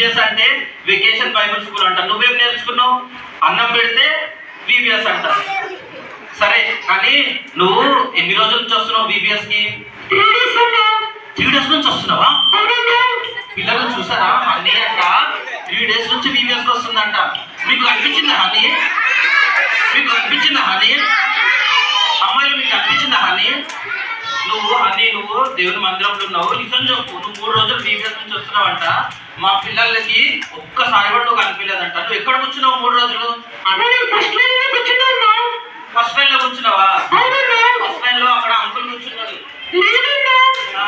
VBS అంటే vacation Bible school అంట. నువ్వేం నేర్చుకున్నావు? అన్నం పెడితే విబిఎస్ అంట. సరే, కానీ నువ్వు ఎన్ని రోజుల నుంచి వస్తున్నావు విబిఎస్ కి? 3 days నుంచి వస్తున్నావా? పిల్లలు చూసారా? హనీ అంట 3 days నుంచి విబిఎస్ వస్తుందంట. మీకు అనిపించిందా హనీ? మీకు అనిపించిందా హనీ? అమ్మాయిలు మీకు అనిపించిందా హనీ? నువ్వు దేవుని మందిరంలో ఉన్నావు. నిజం చెప్పు, నువ్వు 3 రోజులు విబిఎస్ నుంచి వస్తున్నావంట. మా పిల్లలకి ఒక్కసారి కూడా నువ్వు కనిపించలేదంట. నువ్వు ఎక్కడ కూర్చున్నావు 3 రోజులు? ఫస్ట్ లైన్ లో కూర్చున్నావా? ఫస్ట్ లైన్ లో అక్కడ అంకుల్ కూర్చున్నాడు.